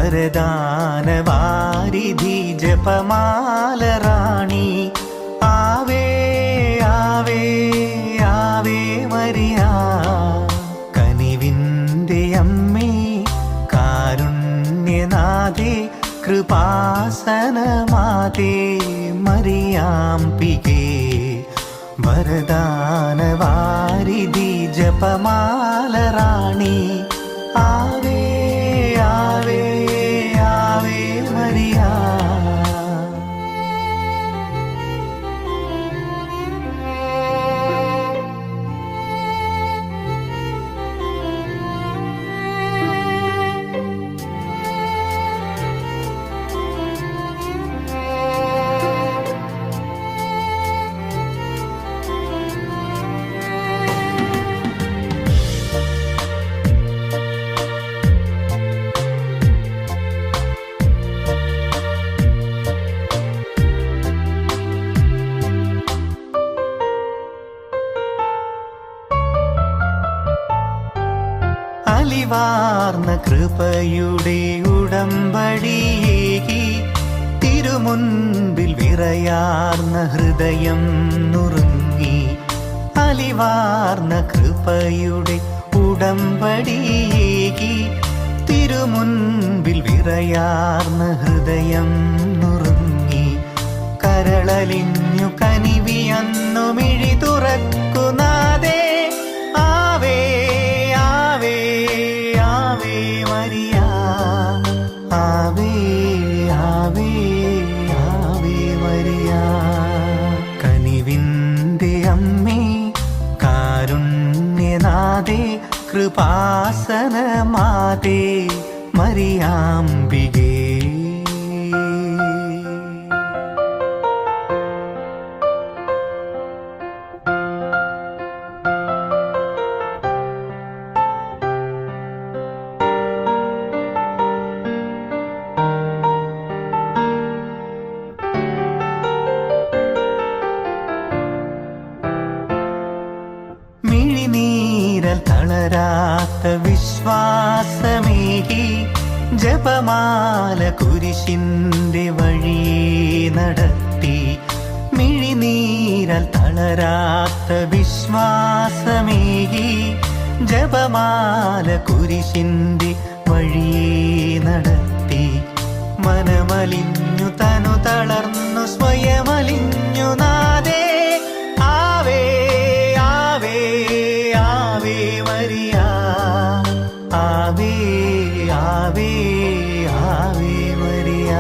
വരദാനവാരിധി ജപമാല റാണി ആവേ ആവേ ആവേ മരിയ കനിവിൻ്റെ അമ്മേ കാരുണ്യനാഥേ കൃപാസനമാതേ മറിയാംബികേ വരദാനവാരിധി ജപമാല റാണി ആവേ ആവേ ആവേ മരിയ അലിവാർന്ന കൃപയുടെ ഉടമ്പടിയേകി തിരുമുൻപിൽ വിറയാർന്ന ഹൃദയം നുറുങ്ങി അലിവാർന്ന കൃപയുടെ ഉടമ്പടിയേകി തിരുമുൻപിൽ വിറയാർന്ന ഹൃദയം നുറുങ്ങി കരളലിഞ്ഞു കനിവിയന്നു മിഴി തുറക്കുന്നാദേ ആവേ ആവേ ആവേ മരിയ ആവേ ആവേ ആവേ മരിയ കനിവിൻ്റെ അമ്മേ കാരുണ്യനാഥേ കൃപാസനമാതേ മറിയാംബികേ മിഴിനീരൽ തളരാത്ത വിശ്വാസമേകി ജപമാല കുരിശിൻ്റെ വഴി നടത്തി മിഴിനീരൽ തളരാത്ത വിശ്വാസമേകി ജപമാല കുരിശിൻ്റെ വഴി നടത്തി മനമലിഞ്ഞു തനു തളർന്നു സ്വയമലിഞ്ഞു നാദേ ആവേ ആവേ ആവേ മരിയ ആവേ ആവേ ആവേ മരിയ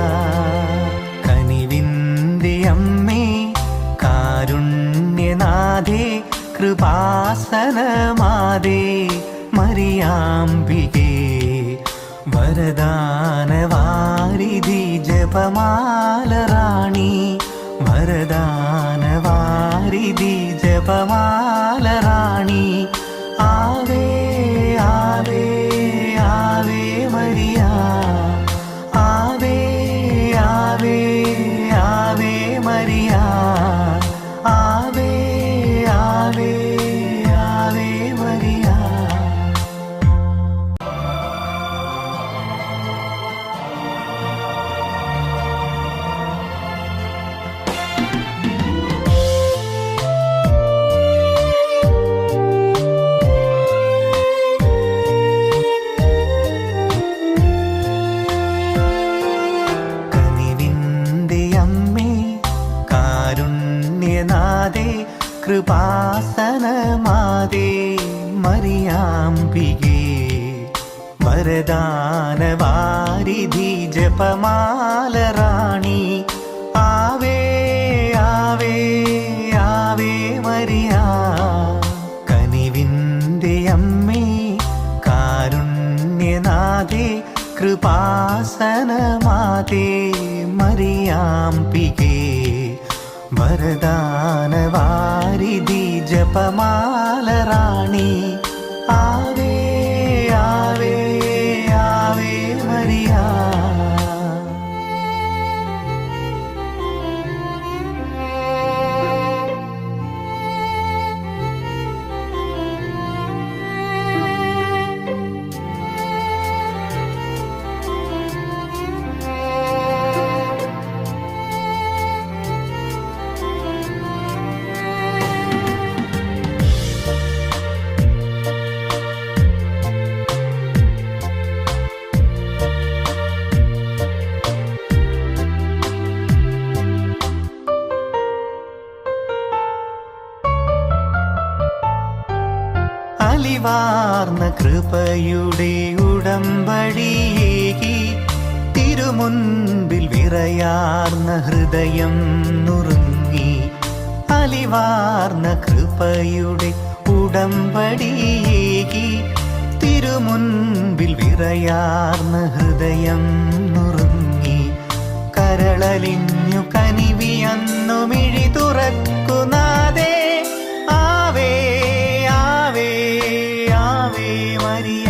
കനിവിൻ്റെ അമ്മേ കാരുണ്യനാഥേ കൃപാസനമാതേ മറിയാംബികേ വരദാനവാരിധി ജപമാല റാണി വരദാനവാരിധി ജപമാല റാണി ആവേ ആവേ ആവേ മരിയ ആവേ ആവേ ആവേ മരിയ ആവേ ആവേ ആവേ മരിയ കാരുണ്യനാഥേ കൃപാസനമാതേ മറിയാംബികേ വരദാനവാരിധി ജപമാല റാണി ആവേ ആവേ ആവേ മരിയ കനിവിൻ്റെ അമ്മേ കാരുണ്യനാഥേ കൃപാസനമാതേ മറിയാംബികേ വരദാനവാരിധി ജപമാല റാണി ആവേ ആവേ ആവേ മരിയ അലിവാർന്ന കൃപയുടെ ഉടമ്പടിയേകി തിരുമുൻപിൽ വിറയാർന്ന ഹൃദയം നുറുങ്ങി. അലിവാർന്ന കൃപയുടെ ഉടമ്പടിയേകി തിരുമുൻപിൽ വിറയാർന്ന ഹൃദയം നുറുങ്ങി. കരളലിഞ്ഞു കനിവിയന്നു മിഴി തുറക്കുനാദേ. ആവേ ആവേ ആവേ മരിയ.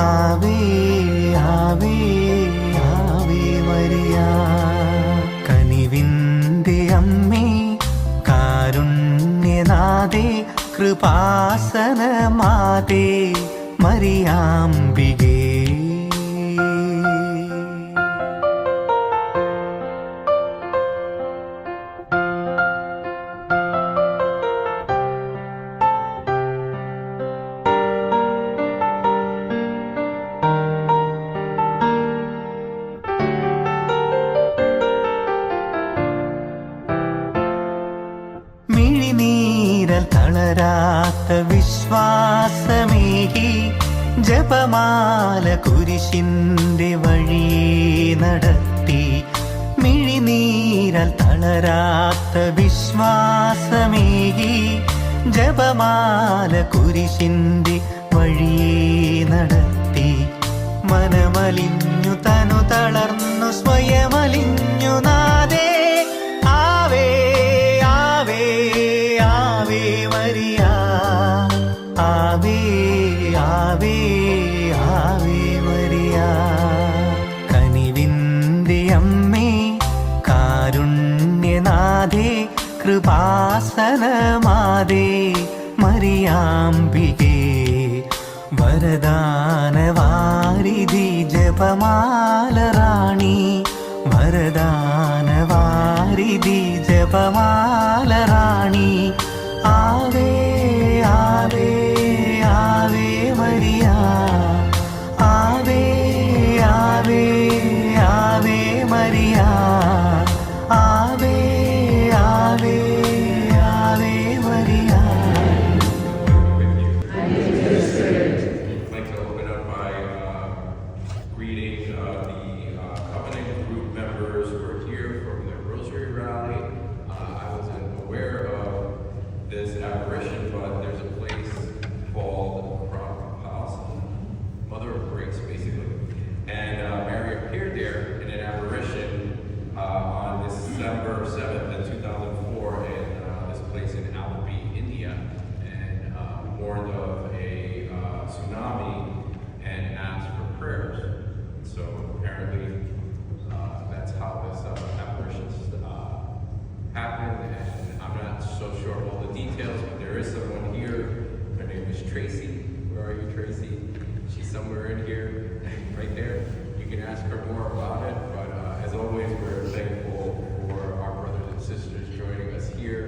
ആവേ ആവേ ആവേ മരിയ. കനിവിൻ്റെ അമ്മേ, കാരുണ്യനാഥേ, കൃപാസനമാതേ, മരിയാംബികേ. മിഴിനീരൽ തളരാത്ത വിശ്വാസമേകി ജപമാല കുരിശിന്റെ വഴിയെ നടത്തി. മിഴിനീരൽ തളരാത്ത വിശ്വാസമേകി ജപമാല കുരിശിന്റെ വഴിയെ നടത്തി. മനമലിഞ്ഞു തനു തളർന്നു സ്വയമലിഞ്ഞു നാദേ. ആവേ ആവേ ആവേ മരിയ. ആവേ ആവേ ആവേ മരിയ. കനിവിൻ്റെ അമ്മേ, കാരുണ്യനാഥേ, കൃപാസനമാതേ, മരിയാംബികേ. വരദാനവാരിധി ജപമാല റാണി. വരദാനവാരിധി ജപമാല റാണി. ആവേ ആവേ ആവേ മരിയ. ആവേ ആവേ ആവേ മരിയ. ആവേ ആവേ ആവേ മരിയ. I'd like to open up by greeting the Covenant group members who are here from the Rosary Rally. I wasn't aware of this apparition, but there's a place called Prophet House, Mother of Grace, basically. And Mary appeared there in an apparition on December 7th in 2004 in this place in Alleppey, India, and warned of a tsunami and asked for prayers. So apparently that's how this apparition happened, and I'm not so sure of all the details, but there is someone here. Her name is Tracy. Where are you, Tracy? She's somewhere in here, right there. You can ask her more about it, but as always, we're thankful for our brothers and sisters joining us here